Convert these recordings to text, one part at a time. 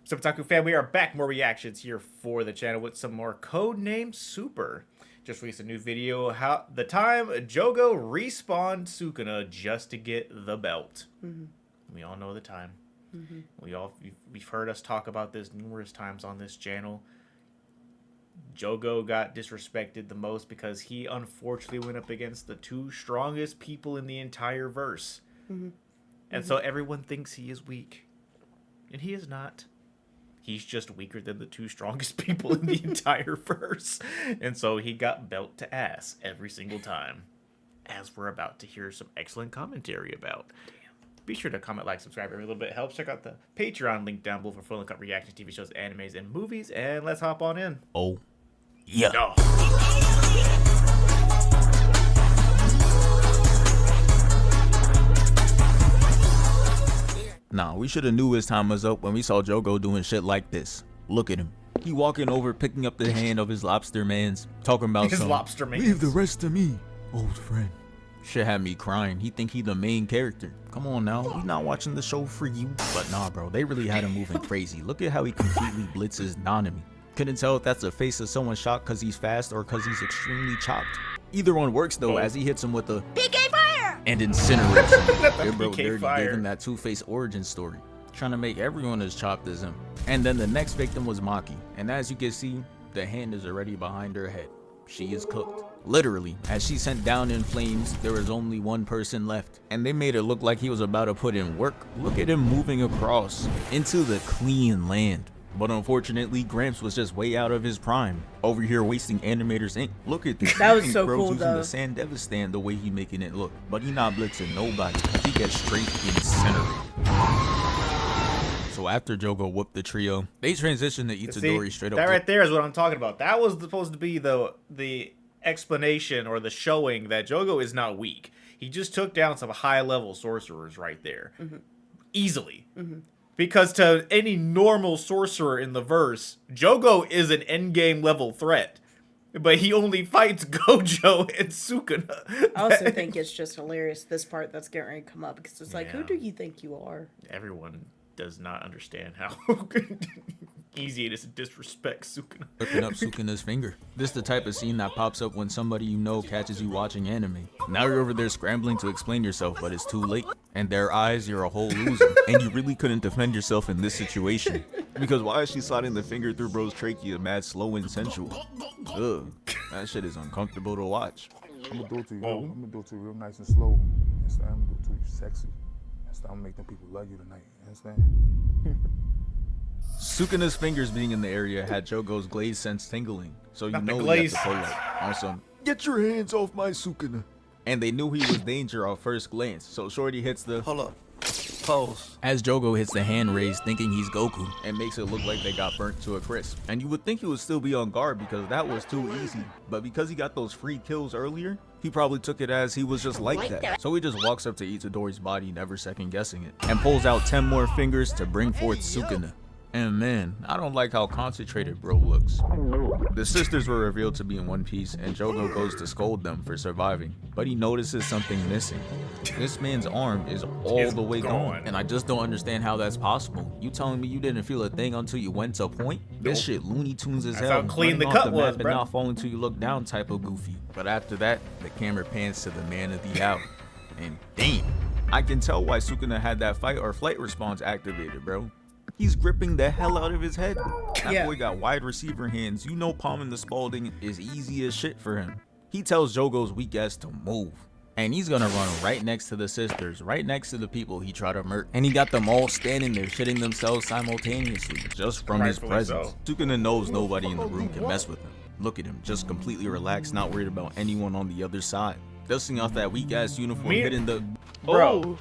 What's up, Otaku fam? We are back. More reactions here for the channel with some more Codename Super. Just released a new video. How the time Jogo respawned Sukuna just to get the belt. We all know the time. We've heard us talk about this numerous times on this channel. Jogo got disrespected the most because he unfortunately went up against the two strongest people in the entire verse. And so everyone thinks he is weak. And he is not. He's just weaker than the two strongest people in the entire verse. And so he got belt to ass every single time. As we're about to hear some excellent commentary about. Be sure to comment, like, subscribe. Every little bit helps. Check out the Patreon link down below for full uncut reactions, TV shows, animes, and movies. And let's hop on in. Oh, yeah. No. Nah, we should have knew his time was up when we saw Jogo doing shit like this. Look at him. He walking over, picking up the hand of his lobster mans, talking about His lobster mans. Leave the rest to me, old friend. Shit had me crying. He think he the main character. Come on now, we not watching the show for you. But nah, bro, they really had him moving crazy. Look at how he completely blitzes Nanami. Couldn't tell if that's the face of someone shocked because he's fast or because he's extremely chopped. Either one works though, as he hits him with a PK fire and incinerates him. Your bro Dirty gave him that Two-Face origin story, trying to make everyone as chopped as him. And then the next victim was Maki, and as you can see, the hand is already behind her head. She is cooked. Literally, as she sent down in flames, there was only one person left, and they made it look like he was about to put in work. Look at him moving across into the clean land. But unfortunately, Gramps was just way out of his prime. Over here wasting animators ink. Look at this. That was so bro's cool using though. the sand devastation the way he making it look. But he not blitzing nobody. He gets straight incinerated. So after Jogo whooped the trio, they transitioned to Itadori straight up. That right there is what I'm talking about. That was supposed to be the explanation or the showing that Jogo is not weak. He just took down some high-level sorcerers right there. Easily. Because to any normal sorcerer in the verse, Jogo is an endgame level threat. But he only fights Gojo and Sukuna. I also think it's just hilarious, this part that's getting ready to come up, because it's like, who do you think you are? Everyone does not understand how easy it is to disrespect Sukuna. Ripping up Sukuna's finger. This the type of scene that pops up when somebody you know catches you watching anime. Now you're over there scrambling to explain yourself, but it's too late. And their eyes, you're a whole loser. And you really couldn't defend yourself in this situation. Because why is she sliding the finger through bro's trachea mad slow and sensual? Ugh, that shit is uncomfortable to watch. I'm gonna do it to you. I'm gonna do it to you real nice and slow. You understand? I'm gonna do it to you sexy. I'm gonna make them people love you tonight. You understand? Sukuna's fingers being in the area had Jogo's glaze sense tingling, so you Not the know he glaze. had to pull up. Awesome. Get your hands off my Sukuna. And they knew he was danger at first glance, so Shorty hits the Hold up. Pose. as Jogo hits the hand raised thinking he's Goku and makes it look like they got burnt to a crisp. And you would think he would still be on guard because that was too easy, but because he got those free kills earlier, he probably took it as he was just like that. So he just walks up to Itadori's body, never second guessing it, and pulls out 10 more fingers to bring forth Sukuna. And man, I don't like how concentrated bro looks. The sisters were revealed to be in one piece, and Jogo goes to scold them for surviving, but he notices something missing. This man's arm is all the way gone, and I just don't understand how that's possible. You telling me you didn't feel a thing until you went to point? This shit Looney Tunes as hell. how clean the Running off cut was, map bro. and not falling till you look down type of goofy. But after that, the camera pans to the man of the hour, and damn, I can tell why Sukuna had that fight or flight response activated, bro. He's gripping the hell out of his head. That boy got wide receiver hands. You know palming the Spalding is easy as shit for him. He tells Jogo's weak ass to move. And he's gonna run right next to the sisters, right next to the people he tried to murk. And he got them all standing there shitting themselves simultaneously, just from his Rightfully presence. Sukuna knows nobody in the room can mess with him. Look at him, just completely relaxed, not worried about anyone on the other side. Dusting off that weak ass uniform, hitting the... Bro.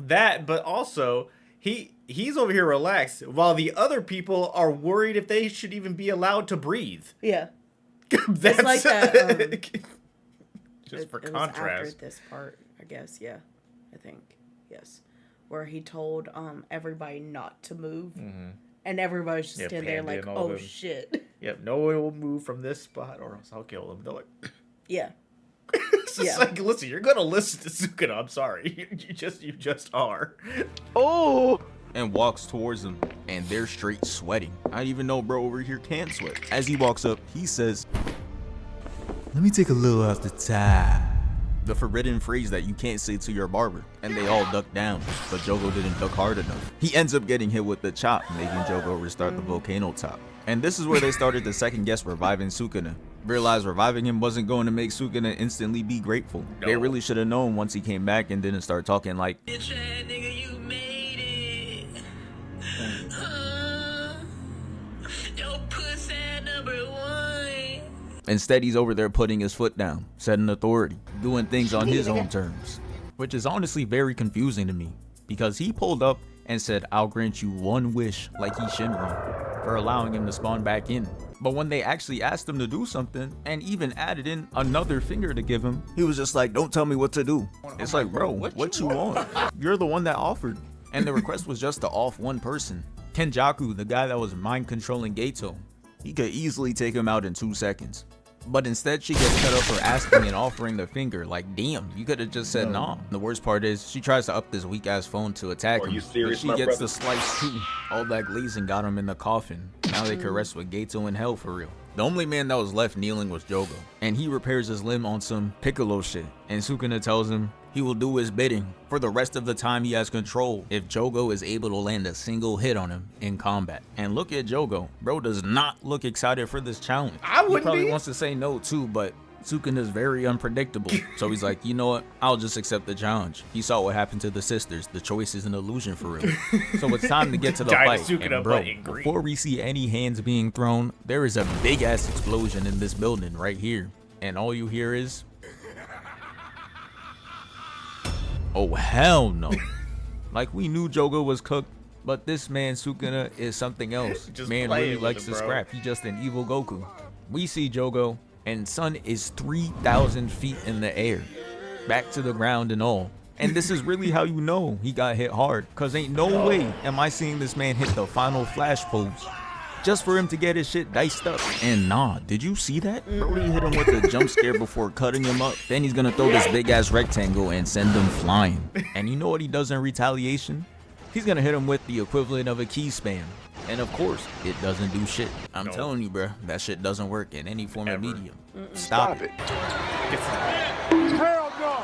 That, but also... He's over here relaxed, while the other people are worried if they should even be allowed to breathe. Yeah. That's It's like that. Just for it contrast. was after this part, I guess. Yeah, I think yes, where he told everybody not to move, and everybody's just standing there Panda like, and all oh of them. shit. Yep, no one will move from this spot or else I'll kill them. They're like, Yeah. it's just like, listen, you're gonna listen to Sukuna. I'm sorry, you just are. Oh! and walks towards them, and they're straight sweating. I didn't even know bro over here can't sweat. As he walks up, he says, "Let me take a little off the top." The forbidden phrase that you can't say to your barber, and they all duck down, but Jogo didn't duck hard enough. He ends up getting hit with the chop, making Jogo restart the volcano top. And this is where they started to second guess reviving Sukuna. Realized reviving him wasn't going to make Sukuna instantly be grateful. No. They really should have known once he came back and didn't start talking like, Bitch ass nigga, you made it. Your pussy #1. instead he's over there putting his foot down, setting authority, doing things on his own terms. Which is honestly very confusing to me, because he pulled up and said, "I'll grant you one wish," like he's Shinron, for allowing him to spawn back in. But when they actually asked him to do something and even added in another finger to give him, he was just like, "Don't tell me what to do." It's like, bro, what you want? You're the one that offered. And the request was just to off one person. Kenjaku, the guy that was mind controlling Gato, he could easily take him out in 2 seconds. But instead she gets cut up for asking and offering the finger. Like, damn, you could have just said nah. The worst part is she tries to up this weak ass phone to attack him, but she gets the slice too. All that glazing got him in the coffin. Now they could rest with Gato in hell for real. The only man that was left kneeling was Jogo, and he repairs his limb on some Piccolo shit, and Sukuna tells him he will do his bidding for the rest of the time he has control if Jogo is able to land a single hit on him in combat. And look at Jogo, bro does not look excited for this challenge. He probably wants to say no too, but Sukuna is very unpredictable. So he's like, you know what, I'll just accept the challenge. He saw what happened to the sisters. The choice is an illusion for real. So it's time to get to the fight. And bro, before we see any hands being thrown, there is a big ass explosion in this building right here. And all you hear is, oh hell no. Like we knew Jogo was cooked, but this man Sukuna is something else. Man really likes to scrap. He's just an evil Goku. We see Jogo, and Sun is 3,000 feet in the air, back to the ground and all. And this is really how you know he got hit hard, cause ain't no way am I seeing this man hit the final flash pose just for him to get his shit diced up. And nah, did you see that? Brody hit him with a jump scare before cutting him up. Then he's gonna throw this big ass rectangle and send him flying. And you know what he does in retaliation? He's gonna hit him with the equivalent of a key spam. And of course, it doesn't do shit. I'm telling you, bruh, that shit doesn't work in any form of medium. Stop it. Hell no!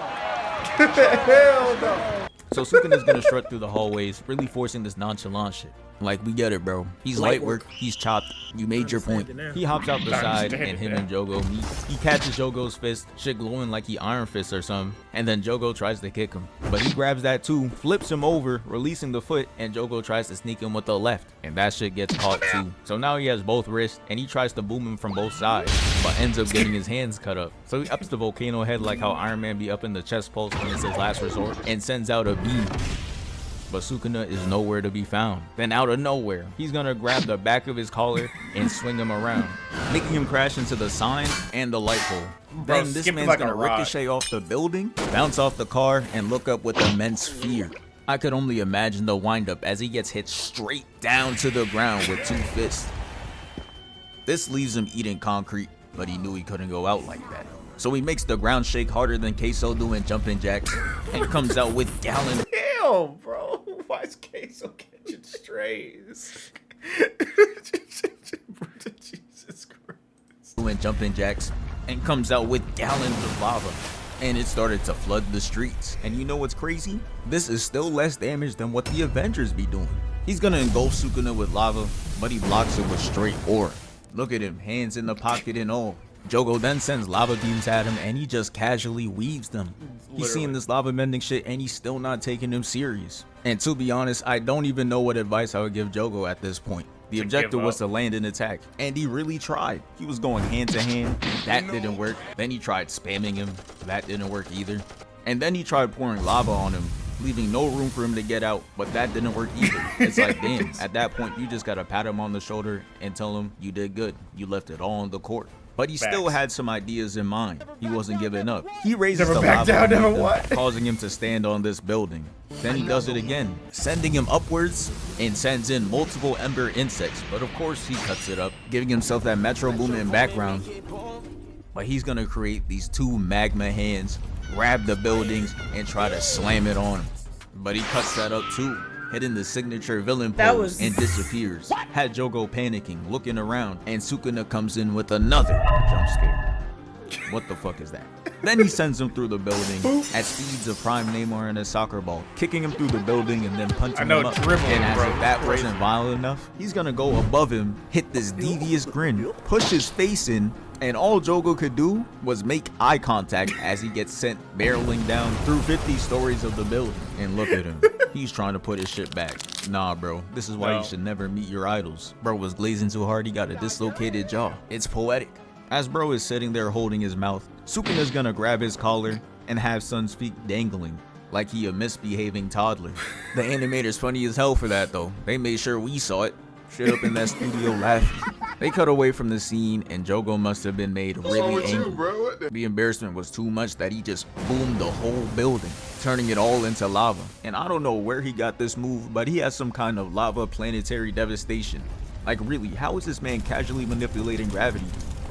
Hell no. So Sukuna's gonna strut through the hallways, really forcing this nonchalant shit. Like, we get it, bro. He's light work, he's chopped. You made your point. He hops out the side, and him and Jogo meet. He catches Jogo's fist, shit glowing like he Iron Fist or something, and then Jogo tries to kick him. But he grabs that too, flips him over, releasing the foot, and Jogo tries to sneak him with the left, and that shit gets caught too. So now he has both wrists, and he tries to boom him from both sides, but ends up getting his hands cut up. So he ups the volcano head like how Iron Man be up in the chest pulse when it's his last resort, and sends out a beam. But Sukuna is nowhere to be found. Then out of nowhere, he's gonna grab the back of his collar and swing him around, making him crash into the sign and the light pole. Then this man's gonna ricochet off the building, bounce off the car, and look up with immense fear. I could only imagine the windup as he gets hit straight down to the ground with 2 fists. This leaves him eating concrete, but he knew he couldn't go out like that. So he makes the ground shake harder than Queso doing jumping jacks and comes out with gallon. Damn, bro. Why is Queso catching strays? Jesus Christ. Doing jumping jacks and comes out with gallons of lava. And it started to flood the streets. And you know what's crazy? This is still less damage than what the Avengers be doing. He's gonna engulf Sukuna with lava, but he blocks it with straight aura. Look at him, hands in the pocket and all. Jogo then sends lava beams at him and he just casually weaves them. He's seeing this lava bending shit and he's still not taking him serious. And to be honest, I don't even know what advice I would give Jogo at this point. The objective was to land an attack, and he really tried. He was going hand to hand, that didn't work. Then he tried spamming him, that didn't work either. And then he tried pouring lava on him, leaving no room for him to get out, but that didn't work either. It's like, damn, at that point you just gotta pat him on the shoulder and tell him you did good. You left it all on the court. But he still had some ideas in mind. He wasn't giving up. He raises the lava, causing him to stand on this building. Then he does it again, sending him upwards and sends in multiple ember insects. But of course he cuts it up, giving himself that Metro Boomin background. But he's gonna create these 2 magma hands, grab the buildings, and try to slam it on him. But he cuts that up too. hitting the signature villain That pose was- and disappears. Had Jogo panicking, looking around, and Sukuna comes in with another jump scare. What the fuck is that? Then he sends him through the building at speeds of Prime Neymar in a soccer ball, kicking him through the building and then punching him up. dribbling, And as bro, if that it's crazy. wasn't violent enough, he's gonna go above him, hit this devious grin, push his face in, and all Jogo could do was make eye contact as he gets sent barreling down through 50 stories of the building. And look at him. He's trying to put his shit back. Nah, bro. This is why No. you should never meet your idols. Bro was glazing too hard, he got a dislocated jaw. It's poetic. As bro is sitting there holding his mouth, Sukuna's gonna grab his collar and have Sun's feet dangling like he a misbehaving toddler. The animator's funny as hell for that though. They made sure we saw it. Straight up in that studio laughing. They cut away from the scene and Jogo must have been made really angry. The embarrassment was too much that he just boomed the whole building, turning it all into lava. And I don't know where he got this move, but he has some kind of lava planetary devastation. Like really, how is this man casually manipulating gravity?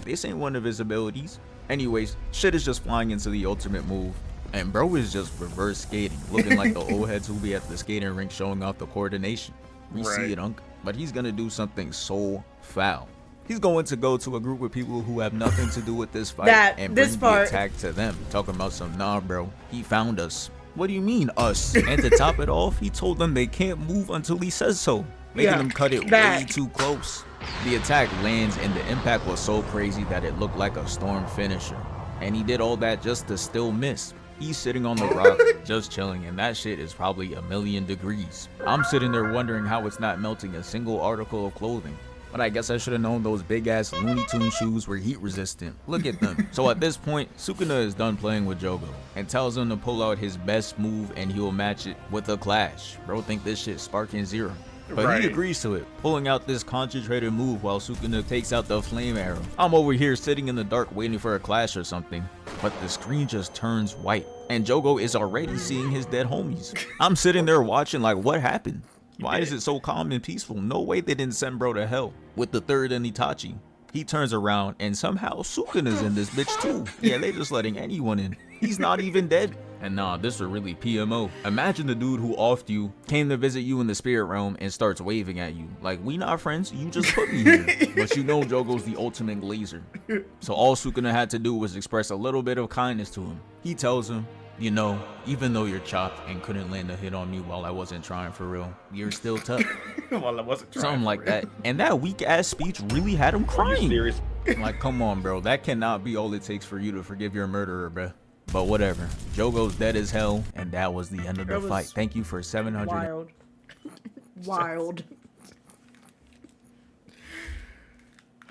This ain't one of his abilities. Anyways, shit is just flying into the ultimate move. And bro is just reverse skating, looking like the old heads who be at the skating rink showing off the coordination. We Right. see it, Unc. But he's gonna do something so foul. He's going to go to a group of people who have nothing to do with this fight and bring the attack to them. Talking about some, nah bro, he found us. What do you mean us? And to top it off, he told them they can't move until he says so, making them cut it way too close. The attack lands and the impact was so crazy that it looked like a storm finisher. And he did all that just to still miss. He's sitting on the rock, just chilling, and that shit is probably 1,000,000 degrees. I'm sitting there wondering how it's not melting a single article of clothing. But I guess I should have known those big ass Looney Tunes shoes were heat resistant. Look at them. So at this point, Sukuna is done playing with Jogo and tells him to pull out his best move and he'll match it with a clash. Bro think this shit sparking zero. But he agrees to it, pulling out this concentrated move while Sukuna takes out the flame arrow. I'm over here sitting in the dark waiting for a clash or something, but the screen just turns white and Jogo is already seeing his dead homies. I'm sitting there watching like, what happened? Why is it so calm and peaceful? No way they didn't send bro to hell. With the third and Itachi, he turns around and somehow Sukuna's in this bitch too. Yeah, they just letting anyone in. He's not even dead. And nah, this is really PMO. Imagine the dude who offed you, came to visit you in the spirit realm and starts waving at you. Like, we not friends, you just put me here. But you know Jogo's the ultimate glazer. So all Sukuna had to do was express a little bit of kindness to him. He tells him, you know, even though you're chopped and couldn't land a hit on me while I wasn't trying for real, you're still tough. Well, I wasn't trying Something for like it. that. And that weak ass speech really had him crying. Like, come on, bro. That cannot be all it takes for you to forgive your murderer, bro. But whatever. Jogo's dead as hell, and that was the end of the fight. Thank you for 700. Wild. Wild.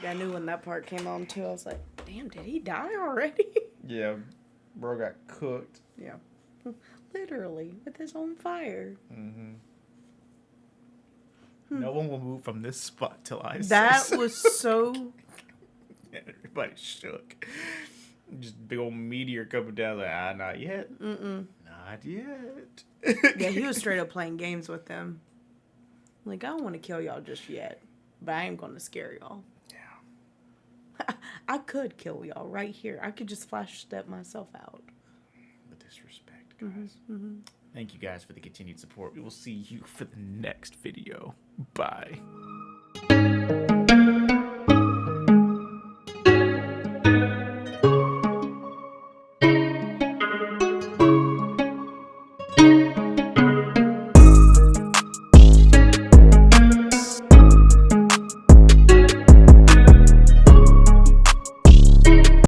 Yeah, I knew when that part came on too. I was like, damn, did he die already? Yeah, bro got cooked. Yeah. Literally, with his own fire. No one will move from this spot till I say That so. was so... Everybody shook. Just big old meteor coming down like, not yet. Not yet. Yeah, he was straight up playing games with them. Like, I don't want to kill y'all just yet, but I am going to scare y'all. Yeah. I could kill y'all right here. I could just flash step myself out. The disrespect, guys. Thank you guys for the continued support. We will see you for the next video. Bye.